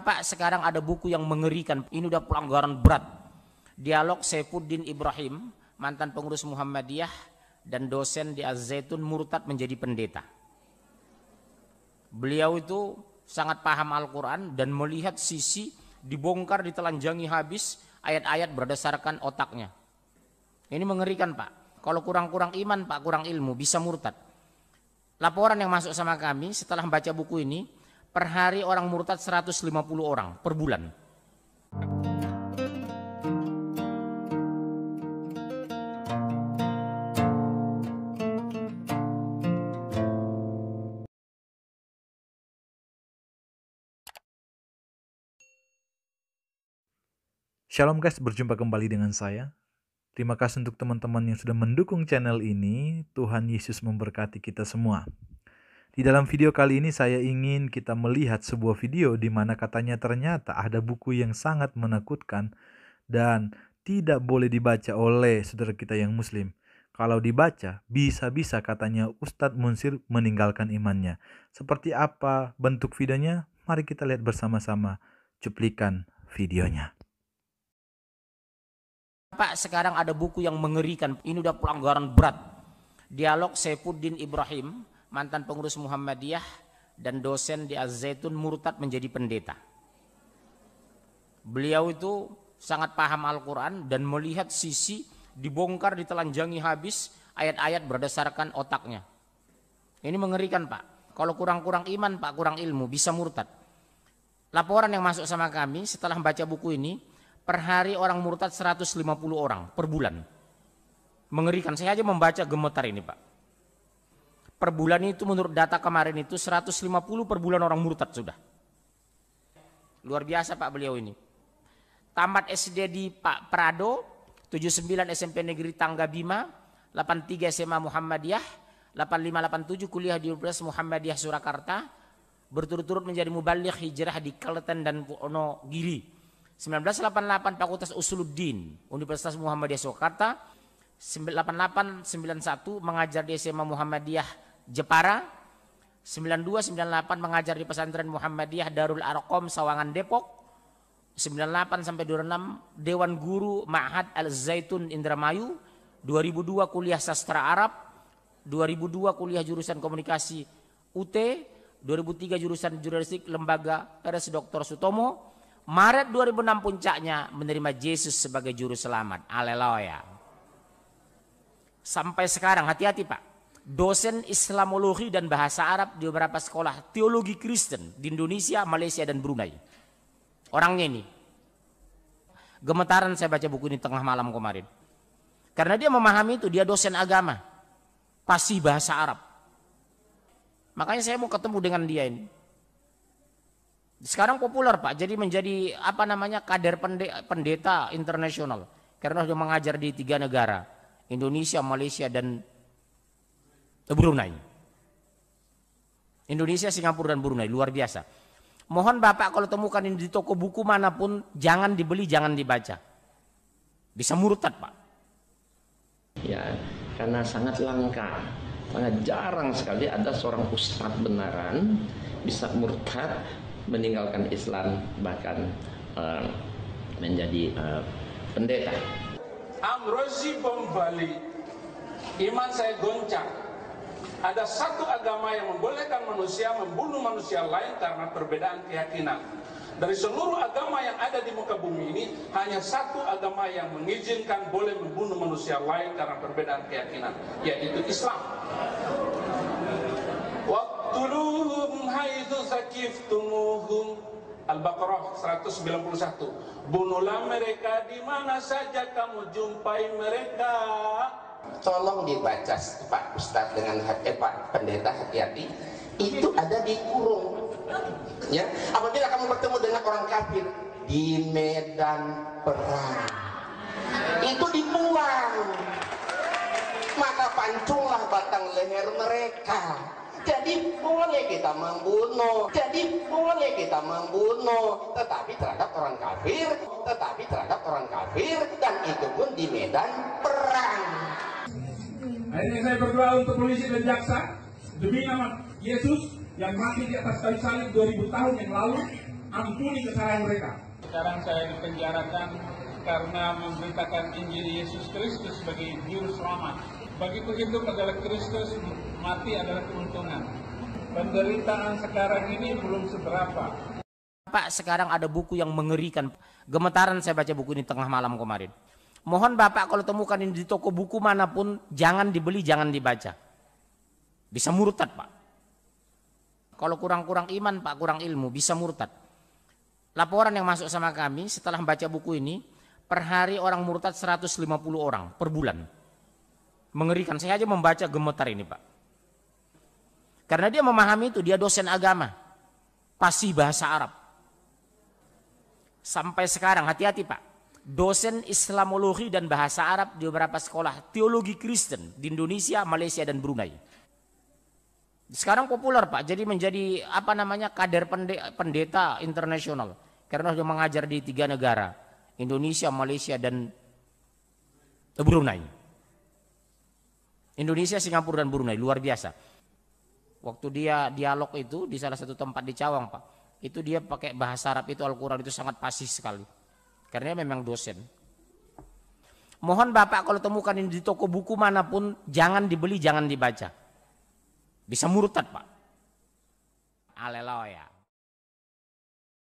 Bapak, sekarang ada buku yang mengerikan. Ini udah pelanggaran berat. Dialog Saifuddin Ibrahim, mantan pengurus Muhammadiyah dan dosen di Az-Zaitun, murtad menjadi pendeta. Beliau itu sangat paham Al-Quran dan melihat sisi dibongkar, ditelanjangi habis ayat-ayat berdasarkan otaknya. Ini mengerikan, Pak. Kalau kurang-kurang iman, Pak, kurang ilmu, bisa murtad. Laporan yang masuk sama kami setelah membaca buku ini, per hari orang murtad 150 orang per bulan. Shalom guys, berjumpa kembali dengan saya. Terima kasih untuk teman-teman yang sudah mendukung channel ini. Tuhan Yesus memberkati kita semua. Di dalam video kali ini saya ingin kita melihat sebuah video di mana katanya ternyata ada buku yang sangat menakutkan dan tidak boleh dibaca oleh saudara kita yang muslim. Kalau dibaca, bisa-bisa katanya Ustadz Munsir meninggalkan imannya. Seperti apa bentuk videonya? Mari kita lihat bersama-sama cuplikan videonya. Pak, sekarang ada buku yang mengerikan. Ini udah pelanggaran berat. Dialog Saifuddin Ibrahim, mantan pengurus Muhammadiyah dan dosen di Az-Zaitun, murtad menjadi pendeta. Beliau itu sangat paham Al-Quran dan melihat sisi dibongkar, ditelanjangi habis ayat-ayat berdasarkan otaknya. Ini mengerikan, Pak. Kalau kurang-kurang iman, Pak, kurang ilmu, bisa murtad. Laporan yang masuk sama kami setelah membaca buku ini, per hari orang murtad 150 orang per bulan. Mengerikan, saya aja membaca gemetar ini, Pak. Per bulan itu menurut data kemarin itu 150 per bulan orang murtad sudah. Luar biasa, Pak, beliau ini. Tamat SD di Pak Prado, 79 SMP Negeri Tangga Bima, 83 SMA Muhammadiyah, 8587 kuliah di Universitas Muhammadiyah Surakarta, berturut-turut menjadi mubaligh hijrah di Klaten dan Wonogiri. 1988 Fakultas Usuluddin Universitas Muhammadiyah Surakarta. 8891 mengajar di SMA Muhammadiyah Jepara. 9298 mengajar di pesantren Muhammadiyah Darul Arqam Sawangan Depok. 98 sampai 26 Dewan Guru Ma'had Al-Zaitun Indramayu. 2002 kuliah sastra Arab. 2002 kuliah jurusan komunikasi UT. 2003 jurusan jurnalistik Lembaga RS Dr. Sutomo. Maret 2006 puncaknya menerima Yesus sebagai juru selamat. Haleluya. Sampai sekarang, hati-hati, Pak. Dosen Islamologi dan bahasa Arab di beberapa sekolah teologi Kristen di Indonesia, Malaysia dan Brunei. Orangnya ini. Gemetaran saya baca buku ini tengah malam kemarin. Karena dia memahami itu, dia dosen agama. Fasih bahasa Arab. Makanya saya mau ketemu dengan dia ini. Sekarang populer, Pak, jadi menjadi kader pendeta internasional karena sudah mengajar di 3 negara, Indonesia, Malaysia dan Brunei. Indonesia, Singapura dan Brunei, luar biasa. Mohon Bapak kalau temukan ini di toko buku manapun, jangan dibeli, jangan dibaca. Bisa murtad, Pak. Ya, karena sangat langka, sangat jarang sekali ada seorang ustadz benaran bisa murtad, meninggalkan Islam, bahkan menjadi pendeta. Amrozi bom Bali, iman saya goncang. Ada satu agama yang membolehkan manusia membunuh manusia lain karena perbedaan keyakinan. Dari seluruh agama yang ada di muka bumi ini, hanya satu agama yang mengizinkan boleh membunuh manusia lain karena perbedaan keyakinan, yaitu Islam. Waqtuluhum haitsu saqiftumuhum. Al-Baqarah 191. Bunuhlah mereka di mana saja kamu jumpai mereka. Tolong dibaca, Pak Ustadz, dengan Pak Pendeta, hati-hati. Itu ada di kurung. Ya, apabila kamu bertemu dengan orang kafir di medan perang, itu dibuang. Maka pancunglah batang leher mereka. Jadi boleh kita membunuh, tetapi terhadap orang kafir, dan itu pun di medan perang. Akhirnya saya berdoa untuk polisi dan jaksa, demi nama Yesus yang mati di atas kayu salib 2000 tahun yang lalu, ampuni kesalahan mereka. Sekarang saya dipenjarakan karena memberitakan Injil Yesus Kristus sebagai juru selamat. Bagiku hidup adalah Kristus, mati adalah keuntungan. Penderitaan sekarang ini belum seberapa. Pak, sekarang ada buku yang mengerikan. Gemetaran saya baca buku ini tengah malam kemarin. Mohon Bapak kalau temukan ini di toko buku manapun, jangan dibeli, jangan dibaca. Bisa murtad, Pak. Kalau kurang-kurang iman, Pak, kurang ilmu, bisa murtad. Laporan yang masuk sama kami setelah membaca buku ini, per hari orang murtad 150 orang per bulan. Mengerikan, saya aja membaca gemetar ini, Pak. Karena dia memahami itu, dia dosen agama, fasih bahasa Arab. Sampai sekarang, hati-hati Pak, dosen Islamologi dan bahasa Arab di beberapa sekolah teologi Kristen di Indonesia, Malaysia, dan Brunei. Sekarang populer Pak, jadi menjadi kader pendeta internasional. Karena sudah mengajar di 3 negara, Indonesia, Malaysia, dan Brunei. Indonesia, Singapura, dan Brunei, luar biasa. Waktu dia dialog itu di salah satu tempat di Cawang Pak, itu dia pakai bahasa Arab itu, Al-Quran itu sangat fasih sekali. Karena memang dosen. Mohon Bapak kalau temukan ini di toko buku manapun, jangan dibeli, jangan dibaca. Bisa murtad Pak. Haleluya.